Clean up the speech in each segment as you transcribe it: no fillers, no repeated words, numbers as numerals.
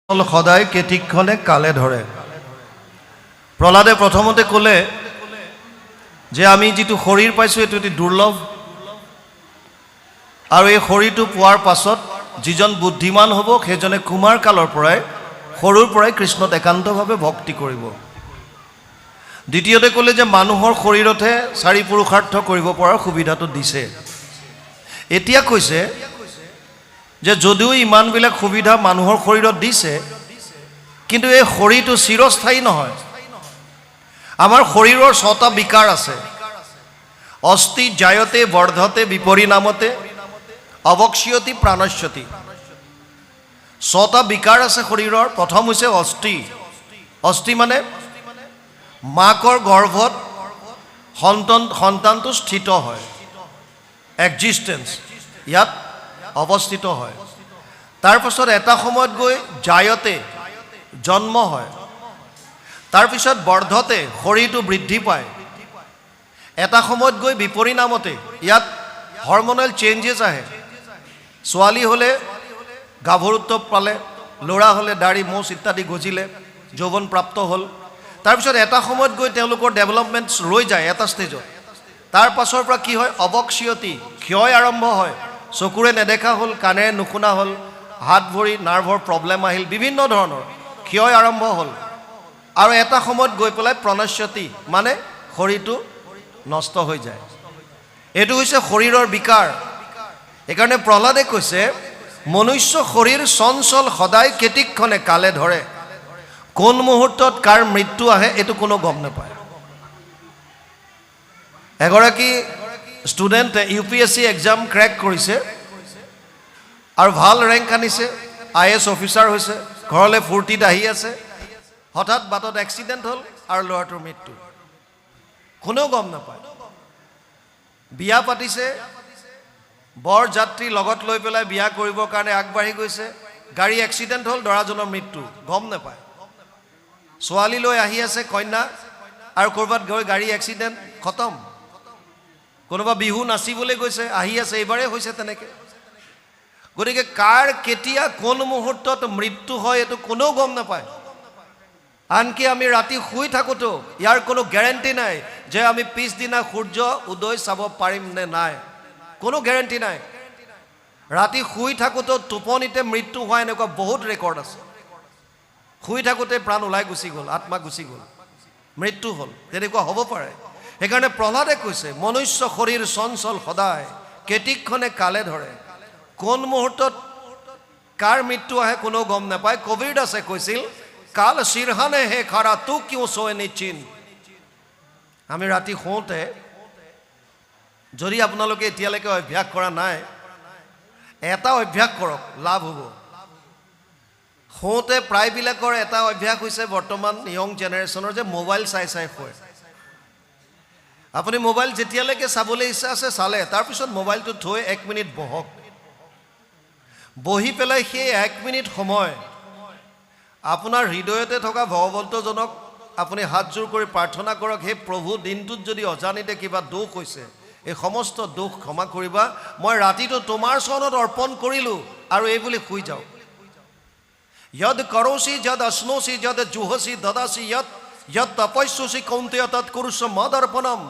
সদায় কেতিক্ষণে কালে ধৰে। প্ৰহ্লাদে প্ৰথমতে ক'লে যে আমি যিটো শৰীৰ পাইছোঁ এইটো অতি দুৰ্লভ, আৰু এই শৰীৰটো পোৱাৰ পাছত যিজন বুদ্ধিমান হ'ব সেইজনে কুমাৰ কালৰ পৰাই সৰুৰ পৰাই কৃষ্ণত একান্তভাৱে ভক্তি কৰিব। দ্বিতীয়তে ক'লে যে মানুহৰ শৰীৰতহে চাৰি পুৰুষাৰ্থ কৰিব পৰাৰ সুবিধাটো দিছে। এতিয়া কৈছে যে যদিও ইমানবিলাক সুবিধা মানুহৰ শৰীৰত দিছে, কিন্তু এই শৰীৰটো চিৰস্থায়ী নহয়। আমাৰ শৰীৰৰ 6টা বিকাৰ আছে। অস্থি জায়তে বৰ্ধতে বিপৰিণামতে অৱক্ষ্যতি প্ৰাণস্যতি। 6টা বিকাৰ আছে শৰীৰৰ। প্ৰথম হৈছে অস্থি। অস্থি মানে মাকৰ গৰ্ভত সন্তানটো স্থিত হয়, এক্সিষ্টেঞ্চ ইয়াত অৱস্থিত হয়। তাৰপিছত এটা সময়ত গৈ জায়তে জন্ম হয়, তাৰপিছত বৰ্ধতে শৰীৰটো বৃদ্ধি পায়, এটা সময়ত গৈ বিপৰিণামতে ইয়াত হৰমনেল চেঞ্জেছ আহে। ছোৱালী হ'লে গাভৰুত্ব পালে, ল'ৰা হ'লে দাড়ি মোচ ইত্যাদি গজিলে, যৌৱন প্ৰাপ্ত হ'ল। তাৰপিছত এটা সময়ত গৈ তেওঁলোকৰ ডেভেলপমেণ্ট ৰৈ যায় এটা ষ্টেজত। তাৰ পাছৰ পৰা কি হয়? অৱক্ষ্যতি, ক্ষয় আৰম্ভ হয়। চকুৰে নেদেখা হ'ল, কাণেৰে নুশুনা হ'ল, হাত ভৰি নাৰ্ভৰ প্ৰব্লেম আহিল, বিভিন্ন ধৰণৰ ক্ষয় আৰম্ভ হ'ল। আৰু এটা সময়ত গৈ পেলাই প্ৰণস্যতি মানে শৰীৰটো নষ্ট হৈ যায়। এইটো হৈছে শৰীৰৰ বিকাৰ। সেইকাৰণে প্ৰহ্লাদে কৈছে মনুষ্য শৰীৰ চঞ্চল সদায় কেতিক্ষণে কালে ধৰে। কোন মুহূৰ্তত কাৰ মৃত্যু আহে এইটো কোনো গম নাপায়। এগৰাকী ষ্টুডেণ্টে UPSC এক্সাম ক্ৰেক কৰিছে আৰু ভাল ৰেংক আনিছে, IAS অফিচাৰ হৈছে, ঘৰলৈ ফূৰ্তিত আহি আছে। হঠাৎ বাটত এক্সিডেণ্ট হ'ল আৰু ল'ৰাটোৰ মৃত্যু। কোনেও গম নাপায়। বিয়া পাতিছে, বৰ যাত্ৰী লগত লৈ পেলাই বিয়া কৰিবৰ কাৰণে আগবাঢ়ি গৈছে, গাড়ী এক্সিডেণ্ট হ'ল, ল'ৰাজনৰ মৃত্যু, গম নাপায়। ছোৱালী লৈ আহি আছে কন্যা, আৰু ক'ৰবাত গৈ গাড়ী এক্সিডেণ্ট, খতম। কোনোবা বিহু নাচিবলৈ গৈছে, আহি আছে, এইবাৰেই হৈছে তেনেকৈ। গতিকে কাৰ কেতিয়া কোন মুহূৰ্তত মৃত্যু হয় এইটো কোনেও গম নাপায়। আনকি আমি ৰাতি শুই থাকোঁতেও ইয়াৰ কোনো গেৰেণ্টি নাই যে আমি পিছদিনা সূৰ্য উদয় চাব পাৰিম নে নাই, কোনো গেৰেণ্টি নাই। ৰাতি শুই থাকোঁতেও টোপনিতে মৃত্যু হোৱা এনেকুৱা বহুত ৰেকৰ্ড আছে। শুই থাকোঁতে প্ৰাণ ওলাই গুচি গ'ল, আত্মা গুচি গ'ল, মৃত্যু হ'ল, তেনেকুৱা হ'ব পাৰে। সেইকাৰণে প্ৰহ্লাদে কৈছে মনুষ্য শৰীৰ চঞ্চল সদায় কেতিক্ষণে কালে ধৰে। কোন মুহূৰ্তত কাৰ মৃত্যু আহে কোনেও গম নাপায়। কবীৰ দাসে কৈছিল কাল চিৰহানে হে খাৰা তু কিয় চোৱে নিশ্চিন। আমি ৰাতি শুওঁতে যদি আপোনালোকে এতিয়ালৈকে অভ্যাস কৰা নাই, এটা অভ্যাস কৰক, লাভ হ'ব। শুওঁতে প্ৰায়বিলাকৰ এটা অভ্যাস হৈছে বৰ্তমান য়ং জেনেৰেশ্যনৰ যে মোবাইল চাই চাই শুৱে। আপুনি মোবাইল যেতিয়ালৈকে চাবলৈ ইচ্ছা আছে চালে, তাৰপিছত মোবাইলটো থৈ 1 মিনিট বহক। বহি পেলাই সেই 1 মিনিট সময় আপোনাৰ হৃদয়তে থকা ভগৱন্তজনক আপুনি হাতযোৰ কৰি প্ৰাৰ্থনা কৰক, হে প্ৰভু, দিনটোত যদি অজানিতে কিবা দোষ হৈছে এই সমস্ত দোষ ক্ষমা কৰিবা, মই ৰাতিটো তোমাৰ চৰণত অৰ্পণ কৰিলোঁ, আৰু এই বুলি শুই যাওক। যদ কৰোচি যদ অশ্নোচি যদ জুহসি দদাসি যদ তপস্যসি কৌন্তেয় তৎ কুৰুষ মদৰ্পণম।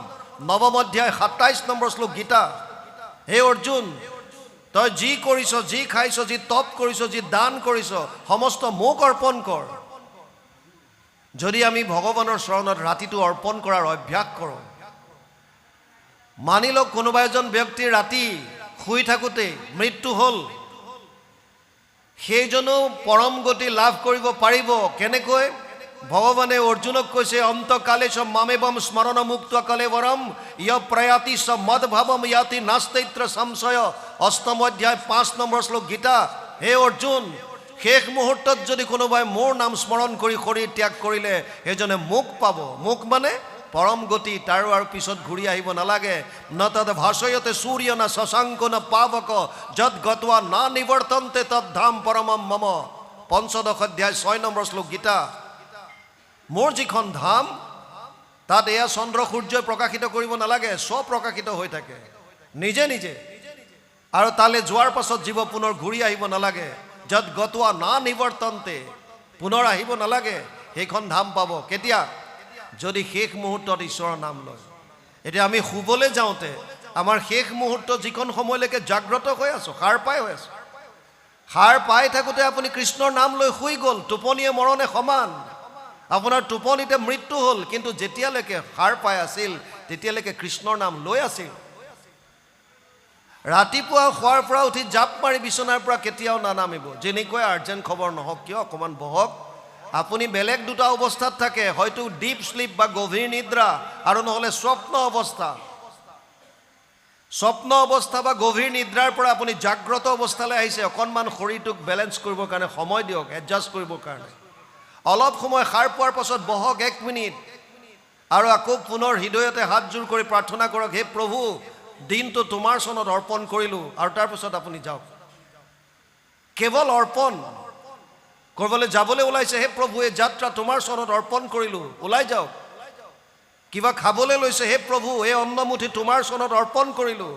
9ম অধ্যায় 27 নম্বৰ শ্লোক গীতা। হে অৰ্জুন, তই যি কৰিছ, যি খাইছ, যি তপ কৰিছ, যি দান কৰিছ, সমস্ত মোক অৰ্পণ কৰ। যদি আমি ভগৱানৰ চৰণত ৰাতিটো অৰ্পণ কৰাৰ অভ্যাস কৰোঁ, মানি লওক কোনোবা এজন ব্যক্তিৰ ৰাতি শুই থাকোঁতে মৃত্যু হ'ল, সেইজনেও পৰম গতি লাভ কৰিব পাৰিব। কেনেকৈ? ভগৱানে অৰ্জুনক কৈছে অন্তকালে চ মামেবম স্মৰণ মুক্ত কলেবৰম য় প্ৰয়াতি চ মদভাৱম ইয়াতি নাস্তৈত্ৰ সংশয়। 8ম অধ্যায় 5 নম্বৰ শ্লোক গীতা। হে অৰ্জুন, শেষ মুহূৰ্তত যদি কোনোবাই মোৰ নাম স্মৰণ কৰি শৰীৰ ত্যাগ কৰিলে সেইজনে মোক পাব। মোক মানে পৰম গতি, তাৰো আৰু পিছত ঘূৰি আহিব নালাগে। ন তদ ভাষয়তে সূৰ্য ন শশাংক ন পাৱক যদ গত্বা না নিৱৰ্তন্তে তদ ধাম পৰমম মম। 15ম অধ্যায় 6 নম্বৰ শ্লোক গীতা। মোৰ যিখন ধাম তাত এয়া চন্দ্ৰ সূৰ্যই প্ৰকাশিত কৰিব নালাগে, স্বপ্ৰকাশিত হৈ থাকে নিজে নিজে। আৰু তালৈ যোৱাৰ পাছত জীৱ পুনৰ ঘূৰি আহিব নালাগে। যদ গত্বা না নিৱৰ্তন্তে পুনৰ আহিব নালাগে, সেইখন ধাম পাব কেতিয়া? যদি শেষ মুহূৰ্তত ঈশ্বৰৰ নাম লয়। এতিয়া আমি শুবলৈ যাওঁতে আমাৰ শেষ মুহূৰ্ত যিখন সময়লৈকে জাগ্ৰত হৈ আছোঁ, সাৰ পাই হৈ আছোঁ, সাৰ পাই থাকোঁতে আপুনি কৃষ্ণৰ নাম লৈ শুই গ'ল, টোপনিয়ে মৰণে সমান, আপোনাৰ টোপনিতে মৃত্যু হ'ল, কিন্তু যেতিয়ালৈকে সাৰ পাই আছিল তেতিয়ালৈকে কৃষ্ণৰ নাম লৈ আছিল। ৰাতিপুৱা শোৱাৰ পৰা উঠি জাপ মাৰি বিচনাৰ পৰা কেতিয়াও নানামিব, যেনেকৈ আৰ্জেণ্ট খবৰ নহওক কিয়, অকণমান বহক। আপুনি বেলেগ দুটা অৱস্থাত থাকে, হয়তো ডিপ শ্লিপ বা গভীৰ নিদ্ৰা, আৰু নহ'লে স্বপ্ন অৱস্থা। স্বপ্ন অৱস্থা বা গভীৰ নিদ্ৰাৰ পৰা আপুনি জাগ্ৰত অৱস্থালৈ আহিছে, অকণমান শৰীৰটোক বেলেঞ্চ কৰিবৰ কাৰণে সময় দিয়ক, এডজাষ্ট কৰিবৰ কাৰণে। অলপ সময় সাৰ পোৱাৰ পাছত বহক 1 মিনিট, আৰু আকৌ পুনৰ হৃদয়তে হাতযোৰ কৰি প্ৰাৰ্থনা কৰক, হে প্ৰভু, দিনটো তোমাৰ চৰণত অৰ্পণ কৰিলোঁ, আৰু তাৰপিছত আপুনি যাওক। কেৱল অৰ্পণ কৰিবলৈ যাবলৈ ওলাইছে, হে প্ৰভু এই যাত্ৰা তোমাৰ চৰণত অৰ্পণ কৰিলোঁ, ওলাই যাওক। কিবা খাবলৈ লৈছে, হে প্ৰভু এই অন্নমুঠি তোমাৰ চৰণত অৰ্পণ কৰিলোঁ,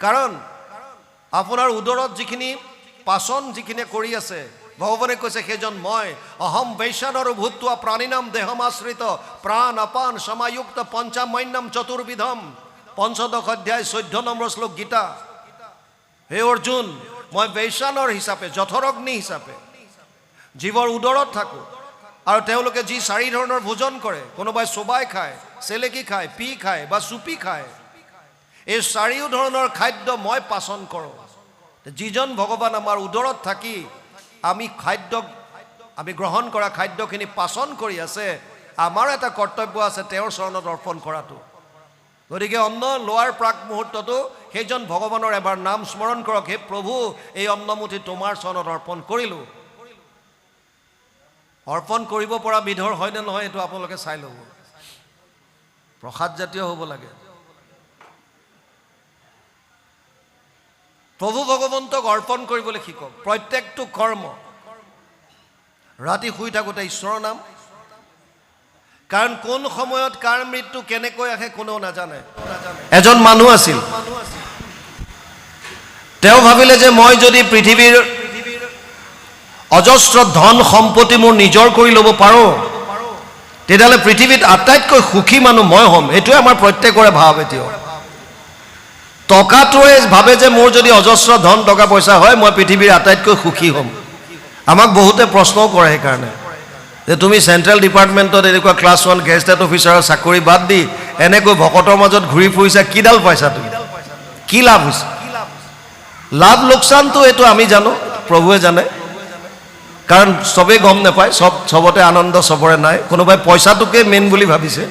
কাৰণ আপোনাৰ উদৰত যিখিনি পাচন যিখিনি কৰি আছে, ভগৱানে কৈছে সেইজন মই। অহম বৈশ্বানৰ ভূত্বা প্ৰাণীনাম দেহমাশ্ৰিত প্ৰাণ অপান সমাযুক্ত পঞ্চামন্যম চতুৰ্বিধম, ৫৫ অধ্যায় 14 নম্বৰ শ্লোক গীতা। হে অৰ্জুন, মই বৈশ্বানৰ হিচাপে, জঠৰগ্নি হিচাপে জীৱৰ উদৰত থাকোঁ, আৰু তেওঁলোকে যি 4 ধৰণৰ ভোজন কৰে, কোনোবাই চোবাই খায়, চেলেকি খায়, পি খায় বা চুপি খায়, এই 4 ধৰণৰ খাদ্য মই পাচন কৰোঁ। যিজন ভগৱান আমাৰ উদৰত থাকি আমি গ্ৰহণ কৰা খাদ্যখিনি পাচন কৰি আছে, আমাৰ এটা কৰ্তব্য আছে তেওঁৰ চৰণত অৰ্পণ কৰাটো। গতিকে অন্ন লোৱাৰ প্ৰাক মুহূৰ্ততো সেইজন ভগৱানৰ এবাৰ নাম স্মৰণ কৰক, হে প্ৰভু এই অন্নমুঠি তোমাৰ চৰণত অৰ্পণ কৰিলোঁ। অৰ্পণ কৰিব পৰা বিধৰ হয়নে নহয় এইটো আপোনালোকে চাই ল'ব। প্ৰসাদ জাতীয় হ'ব লাগে। প্ৰভু ভগৱন্তক অৰ্পণ কৰিবলৈ শিকক। প্ৰত্যেকটো কৰ্ম, ৰাতি শুই থাকোঁতে ঈশ্বৰৰ নাম, কাৰণ কোন সময়ত কাৰ মৃত্যু কেনেকৈ আহে কোনেও নাজানে। এজন মানুহ আছিল, তেওঁ ভাবিলে যে মই যদি পৃথিৱীৰ অজস্ৰ ধন সম্পত্তি মোৰ নিজৰ কৰি ল'ব পাৰোঁ, তেতিয়াহ'লে পৃথিৱীত আটাইতকৈ সুখী মানুহ মই হ'ম। এইটোৱে আমাৰ প্ৰত্যেকৰে ভাৱ। এতিয়াও টকাটোৱে ভাবে যে মোৰ যদি অজস্ৰ ধন টকা পইচা হয়, মই পৃথিৱীৰ আটাইতকৈ সুখী হ'ম। আমাক বহুতে প্ৰশ্নও কৰে সেইকাৰণে, যে তুমি চেণ্ট্ৰেল ডিপাৰ্টমেণ্টত এনেকুৱা ক্লাছ 1 গেজেটেড অফিচাৰৰ চাকৰি বাদ দি এনেকৈ ভকতৰ মাজত ঘূৰি ফুৰিছা, কিডাল পাইছা তুমি? কি লাভ হৈছে? লাভ লোকচানটো এইটো আমি জানো, প্ৰভুৱে জানে, কাৰণ চবেই গম নাপায়, চবতে আনন্দ চবৰে নাই। কোনোবাই পইচাটোকে মেইন বুলি ভাবিছে।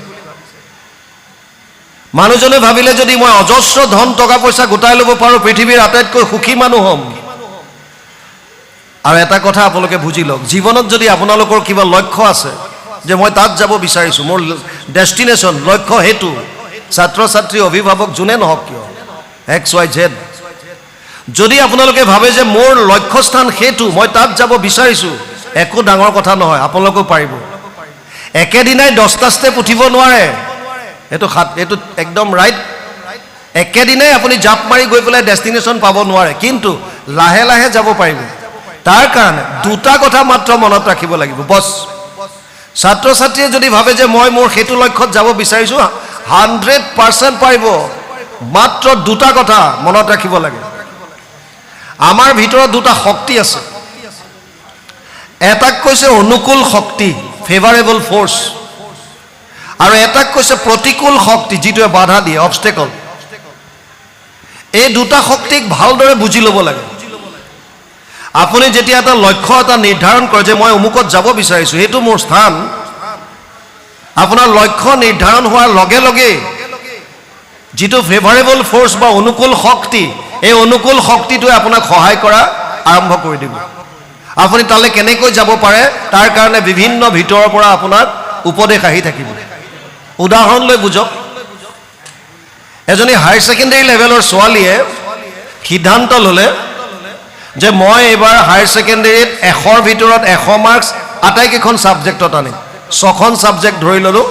মানুহজনে ভাবিলে যদি মই অজস্ৰ ধন টকা পইচা গোটাই ল'ব পাৰোঁ, পৃথিৱীৰ আটাইতকৈ সুখী মানুহ হ'ম। আৰু এটা কথা আপোনালোকে বুজি লওক, জীৱনত যদি আপোনালোকৰ কিবা লক্ষ্য আছে, যে মই তাত যাব বিচাৰিছোঁ, মোৰ ডেষ্টিনেশ্যন, লক্ষ্য সেইটো, ছাত্ৰ ছাত্ৰী, অভিভাৱক যোনে নহওক কিয়, XYZ, যদি আপোনালোকে ভাবে যে মোৰ লক্ষ্যস্থান সেইটো, মই তাত যাব বিচাৰিছোঁ, একো ডাঙৰ কথা নহয়, আপোনালোকেও পাৰিব। একেদিনাই 10টা ষ্টেপ উঠিব নোৱাৰে, এইটো একদম ৰাইট। একেদিনাই আপুনি জাপ মাৰি গৈ পেলাই ডেষ্টিনেশ্যন পাব নোৱাৰে, কিন্তু লাহে লাহে যাব পাৰিব। তাৰ কাৰণে দুটা কথা মাত্ৰ মনত ৰাখিব লাগিব, বছ। ছাত্ৰ ছাত্ৰীয়ে যদি ভাবে যে মই মোৰ সেইটো লক্ষ্যত যাব বিচাৰিছোঁ, 100% পাৰিব। মাত্ৰ দুটা কথা মনত ৰাখিব লাগে। আমাৰ ভিতৰত দুটা শক্তি আছে, এটাক কৈছে অনুকূল শক্তি, ফেভাৰেবল ফ'ৰ্চ, আৰু এটাক কৈছে প্ৰতিকূল শক্তি, যিটোৱে বাধা দিয়ে, অবষ্টেকল। এই দুটা শক্তিক ভালদৰে বুজি ল'ব লাগে। আপুনি যেতিয়া এটা লক্ষ্য এটা নিৰ্ধাৰণ কৰে যে মই অমুকত যাব বিচাৰিছোঁ, সেইটো মোৰ স্থান, আপোনাৰ লক্ষ্য নিৰ্ধাৰণ হোৱাৰ লগে লগে যিটো ফেভাৰেবল ফ'ৰ্চ বা অনুকূল শক্তি, এই অনুকূল শক্তিটোৱে আপোনাক সহায় কৰা আৰম্ভ কৰি দিব। আপুনি তালৈ কেনেকৈ যাব পাৰে তাৰ কাৰণে বিভিন্ন ভিতৰৰ পৰা আপোনাক উপদেশ আহি থাকিব। উদাহৰণ লৈ বুজক, এজনী হায়াৰ ছেকেণ্ডেৰী লেভেলৰ ছোৱালীয়ে সিদ্ধান্ত ল'লে যে মই এইবাৰ হায়াৰ ছেকেণ্ডেৰীত 100ৰ ভিতৰত 100 মাৰ্কছ আটাইকেইখন ছাবজেক্টত আনিম। 6খন ছাবজেক্ট ধৰি ল'লোঁ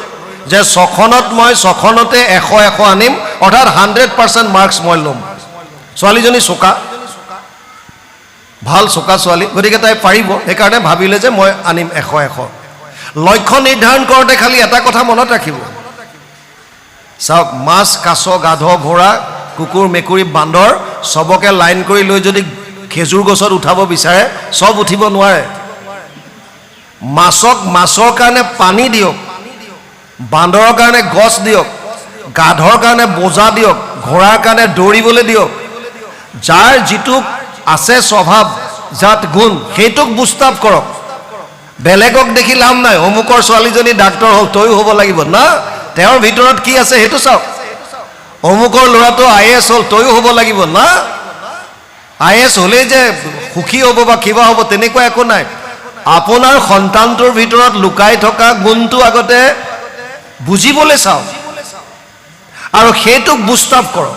যে 6খনত মই 6খনতে 100 আনিম, অৰ্থাৎ 100% মাৰ্কছ মই ল'ম। ছোৱালীজনী চোকা, ভাল চোকা ছোৱালী, গতিকে তাই পাৰিব, সেইকাৰণে ভাবিলে যে মই আনিম 100 লক্ষ্য নিৰ্ধাৰণ কৰোঁতে খালি এটা কথা মনত ৰাখিব, চাওক মাছ, কাছ, গাধ, ঘোঁৰা, কুকুৰ, মেকুৰী, বান্দৰ চবকে লাইন কৰি লৈ যদি খেজুৰ গছত উঠাব বিচাৰে চব উঠিব নোৱাৰে। মাছক মাছৰ কাৰণে পানী দিয়ক, বান্দৰৰ কাৰণে গছ দিয়ক, গাধৰ কাৰণে বোজা দিয়ক, ঘোঁৰাৰ কাৰণে দৌৰিবলৈ দিয়ক। যাৰ যিটো আছে স্বভাৱ, জাত, গুণ, সেইটোক বুষ্টাপ কৰক। বেলেগক দেখি লাভ নাই, অমুকৰ ছোৱালীজনী ডাক্তৰ হ'ল তয়ো হ'ব লাগিব না, তেওঁৰ ভিতৰত কি আছে সেইটো চাওক। অমুকৰ ল'ৰাটো IAS হ'ল তয়ো হ'ব লাগিব না, IAS হ'লেই যে সুখী হ'ব বা কিবা হ'ব তেনেকুৱা একো নাই। আপোনাৰ সন্তানটোৰ ভিতৰত লুকাই থকা গুণটো আগতে বুজিবলৈ চাওক আৰু সেইটোক বুষ্টাপ কৰক।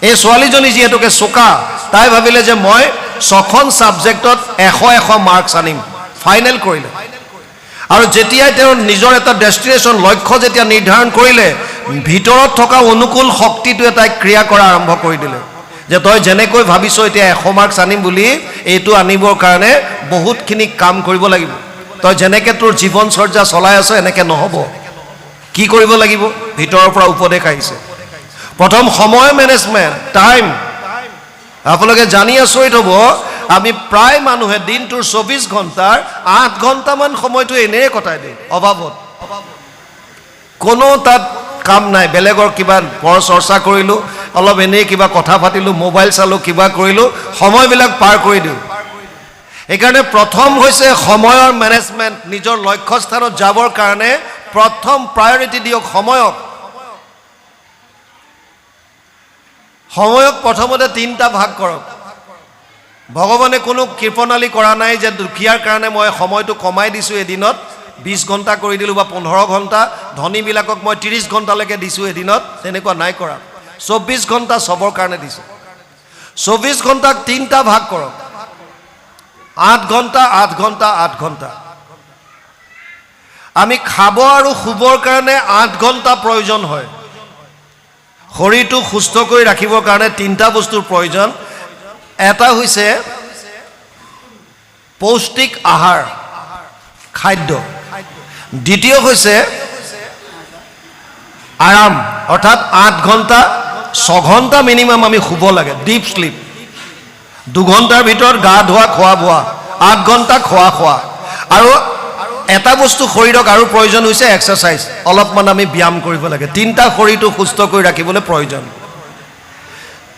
এই ছোৱালীজনী যিহেতুকে চোকা, তাই ভাবিলে যে মই 6খন ছাবজেক্টত 100 মাৰ্কছ আনিম, ফাইনেল কৰিলে। আৰু যেতিয়াই তেওঁৰ নিজৰ এটা ডেষ্টিনেশ্যন, লক্ষ্য যেতিয়া নিৰ্ধাৰণ কৰিলে, ভিতৰত থকা অনুকূল শক্তিটোৱে তাইক ক্ৰিয়া কৰা আৰম্ভ কৰি দিলে যে তই যেনেকৈ ভাবিছ এতিয়া 100 মাৰ্কছ আনিম বুলি, এইটো আনিবৰ কাৰণে বহুতখিনি কাম কৰিব লাগিব। তই যেনেকৈ তোৰ জীৱনচৰ্যা চলাই আছ এনেকৈ নহ'ব। কি কৰিব লাগিব? ভিতৰৰ পৰা উপদেশ আহিছে। প্ৰথম সময় মেনেজমেণ্ট, টাইম। আপোনালোকে জানি আচৰিত হ'ব, আমি প্ৰায় মানুহে দিনটোৰ 24 ঘণ্টাৰ 8 ঘণ্টামান সময়টো এনেই কটাই দিওঁ অভাৱত। কোনো তাত কাম নাই, বেলেগৰ কিবা পৰ চৰ্চা কৰিলোঁ, অলপ এনেই কিবা কথা পাতিলোঁ, মোবাইল চালোঁ, কিবা কৰিলোঁ, সময়বিলাক পাৰ কৰি দিওঁ। সেইকাৰণে প্ৰথম হৈছে সময়ৰ মেনেজমেণ্ট। নিজৰ লক্ষ্যস্থানত যাবৰ কাৰণে প্ৰথম প্ৰায়ৰিটি দিয়ক সময়ক। সময়ক প্ৰথমতে 3টা ভাগ কৰক। ভগৱানে কোনো কৃপণালী কৰা নাই যে দুখীয়াৰ কাৰণে মই সময়টো কমাই দিছোঁ, এদিনত 20 ঘণ্টা কৰি দিলোঁ বা 15 ঘণ্টা, ধনীবিলাকক মই 30 ঘণ্টালৈকে দিছোঁ এদিনত, তেনেকুৱা নাই কৰা। 24 ঘণ্টা চবৰ কাৰণে দিছোঁ। 24 ঘণ্টাক 3টা ভাগ কৰক, 8 ঘণ্টা 8 ঘণ্টা 8 ঘণ্টা। আমি খাব আৰু শুবৰ কাৰণে 8 ঘণ্টা প্ৰয়োজন হয়। শৰীৰটো সুস্থ কৰি ৰাখিবৰ কাৰণে 3টা বস্তুৰ প্ৰয়োজন। এটা হৈছে পৌষ্টিক আহাৰ, খাদ্য। দ্বিতীয় হৈছে আৰাম, অৰ্থাৎ 8 ঘণ্টা 6 ঘণ্টা মিনিমাম আমি শুব লাগে, ডিপ শ্লিপ। 2 ঘণ্টাৰ ভিতৰত গা ধোৱা, খোৱা বোৱা, 8 ঘণ্টা খোৱা। আৰু এটা বস্তু শৰীৰক আৰু প্ৰয়োজন হৈছে এক্সাৰচাইজ, অলপমান আমি ব্যায়াম কৰিব লাগে। 3টা শৰীৰটো সুস্থ কৰি ৰাখিবলৈ প্ৰয়োজন।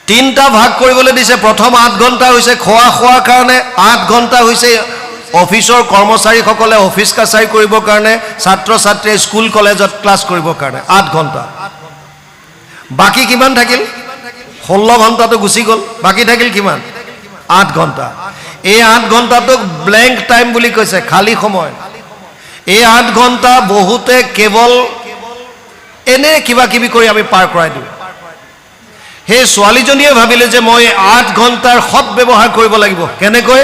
3টা ভাগ কৰিবলৈ দিছে। প্ৰথম 8 ঘণ্টা হৈছে খোৱাৰ কাৰণে, 8 ঘণ্টা হৈছে অফিচৰ কৰ্মচাৰীসকলে অফিচ কাছাৰী কৰিবৰ কাৰণে, ছাত্ৰ ছাত্ৰীয়ে স্কুল কলেজত ক্লাছ কৰিবৰ কাৰণে 8 ঘণ্টা। বাকী কিমান থাকিল? 16 ঘণ্টাটো গুচি গ'ল, বাকী থাকিল কিমান? 8 ঘণ্টা। এই 8 ঘণ্টাটোক ব্লেংক টাইম বুলি কৈছে, খালী সময়। এই 8 ঘণ্টা বহুতে কেৱল এনে কিবা কিবি কৰি আমি পাৰ কৰাই দিওঁ। সেই ছোৱালীজনীয়ে ভাবিলে যে মই 8 ঘণ্টাৰ সৎ ব্যৱহাৰ কৰিব লাগিব। কেনেকৈ?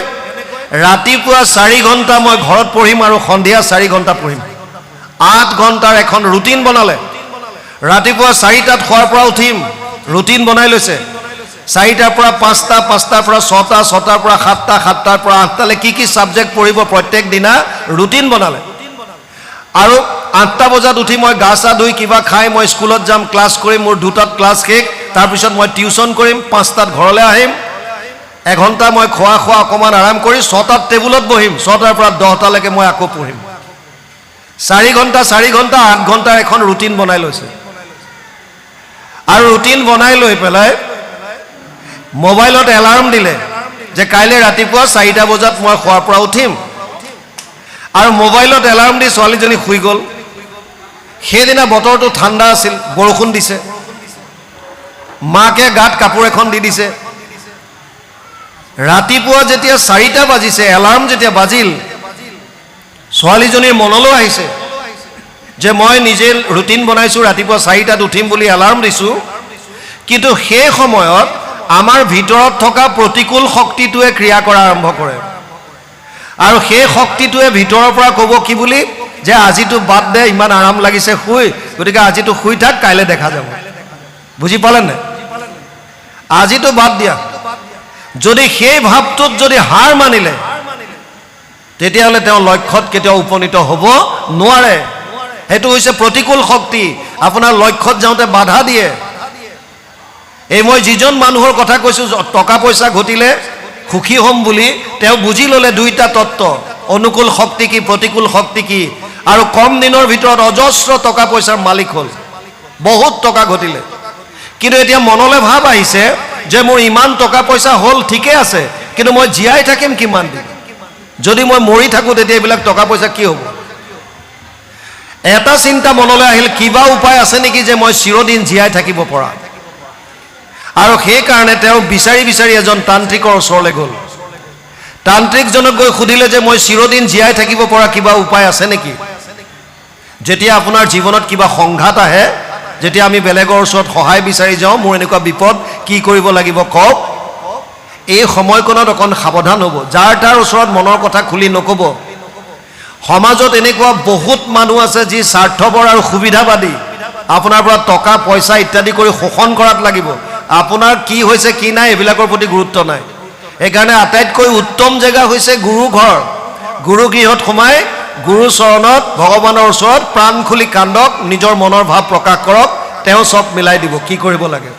ৰাতিপুৱা 4 ঘণ্টা মই ঘৰত পঢ়িম আৰু সন্ধিয়া 4 ঘণ্টা পঢ়িম। 8 ঘণ্টাৰ এখন ৰুটিন বনালে। ৰাতিপুৱা 4টাত শোৱাৰ পৰা উঠিম, ৰুটিন বনাই লৈছে। 4টাৰ পৰা 5টা, 5টাৰ পৰা 6টা, 6টাৰ পৰা 7টা, 7টাৰ পৰা 8টালৈ কি ছাবজেক্ট পঢ়িব প্ৰত্যেক দিনা ৰুটিন বনালে। আৰু 8টা বজাত উঠি মই গা চা ধুই কিবা খাই মই স্কুলত যাম, ক্লাছ কৰিম, মোৰ 2টাত ক্লাছ শেষ। তাৰপিছত মই টিউশ্যন কৰিম, 5টাত ঘৰলৈ আহিম, 1 ঘণ্টা মই খোৱা অকণমান আৰাম কৰি 6টাত টেবুলত বহিম, 6টাৰ পৰা 10টালৈকে মই আকৌ পঢ়িম। 4 ঘণ্টা 8 ঘণ্টাৰ এখন ৰুটিন বনাই লৈছে। আৰু ৰুটিন বনাই লৈ পেলাই মোবাইলত এলাৰ্ম দিলে যে কাইলৈ ৰাতিপুৱা 4টা বজাত মই শোৱাৰ পৰা উঠিম। আৰু মোবাইলত এলাৰ্ম দি ছোৱালীজনী শুই গ'ল। সেইদিনা বতৰটো ঠাণ্ডা আছিল, বৰষুণ দিছে। মাকে গাত কাপোৰ এখন দি দিছে। ৰাতিপুৱা যেতিয়া 4টা বাজিছে, এলাৰ্ম যেতিয়া বাজিল, ছোৱালীজনীৰ মনলৈ আহিছে যে মই নিজে ৰুটিন বনাইছোঁ, ৰাতিপুৱা 4টাত উঠিম বুলি এলাৰ্ম দিছোঁ, কিন্তু সেই সময়ত আমাৰ ভিতৰত থকা প্ৰতিকূল শক্তিটোৱে ক্ৰিয়া কৰা আৰম্ভ কৰে। আৰু সেই শক্তিটোৱে ভিতৰৰ পৰা ক'ব কি বুলি, যে আজিতো বাদ দে, ইমান আৰাম লাগিছে শুই, গতিকে আজিতো শুই থাক, কাইলৈ দেখা যাব। বুজি পালে নাই? আজিতো বাদ দিয়া, যদি সেই ভাৱটোত যদি হাৰ মানিলে তেতিয়াহ'লে তেওঁ লক্ষ্যত কেতিয়াও উপনীত হ'ব নোৱাৰে। সেইটো হৈছে প্ৰতিকূল শক্তি, আপোনাৰ লক্ষ্যত যাওঁতে বাধা দিয়ে। এই মই যিজন মানুহৰ কথা কৈছোঁ টকা পইচা ঘটিলে সুখী হ'ম বুলি, তেওঁ বুজি ল'লে দুইটা তত্ত্ব, অনুকূল শক্তি কি প্ৰতিকূল শক্তি কি, আৰু কম দিনৰ ভিতৰত অজস্ৰ টকা পইচাৰ মালিক হ'ল, বহুত টকা ঘটিলে। কিন্তু এতিয়া মনলৈ ভাৱ আহিছে যে মোৰ ইমান টকা পইচা হ'ল ঠিকে আছে, কিন্তু মই জীয়াই থাকিম কিমান দিন? যদি মই মৰি থাকোঁ তেতিয়া এইবিলাক টকা পইচা কি হ'ব? এটা চিন্তা মনলৈ আহিল, কিবা উপায় আছে নেকি যে মই চিৰদিন জীয়াই থাকিব পৰা? আৰু সেইকাৰণে তেওঁ বিচাৰি বিচাৰি এজন তান্ত্ৰিকৰ ওচৰলৈ গ'ল। তান্ত্ৰিকজনক গৈ সুধিলে যে মই চিৰদিন জীয়াই থাকিব পৰা কিবা উপায় আছে নেকি? যেতিয়া আপোনাৰ জীৱনত কিবা সংঘাত আহে, যেতিয়া আমি বেলেগৰ ওচৰত সহায় বিচাৰি যাওঁ, মোৰ এনেকুৱা বিপদ, কি কৰিব লাগিব কওক, এই সময়কণত অকণ সাৱধান হ'ব। যাৰ তাৰ ওচৰত মনৰ কথা খুলি নক'ব। সমাজত এনেকুৱা বহুত মানুহ আছে যি স্বাৰ্থপৰ আৰু সুবিধাবাদী, আপোনাৰ পৰা টকা পইচা ইত্যাদি কৰি শোষণ কৰাত লাগিব। আপোনাৰ কি হৈছে কি নাই এইবিলাকৰ প্ৰতি গুৰুত্ব নাই। সেইকাৰণে আটাইতকৈ উত্তম জেগা হৈছে গুৰু ঘৰ। গুৰু গৃহত সোমাই গুৰু চৰণত ভগৱানৰ ওচৰত প্ৰাণ খুলি কান্দক, নিজৰ মনৰ ভাৱ প্ৰকাশ কৰক, তেওঁ চব মিলাই দিব কি কৰিব লাগে।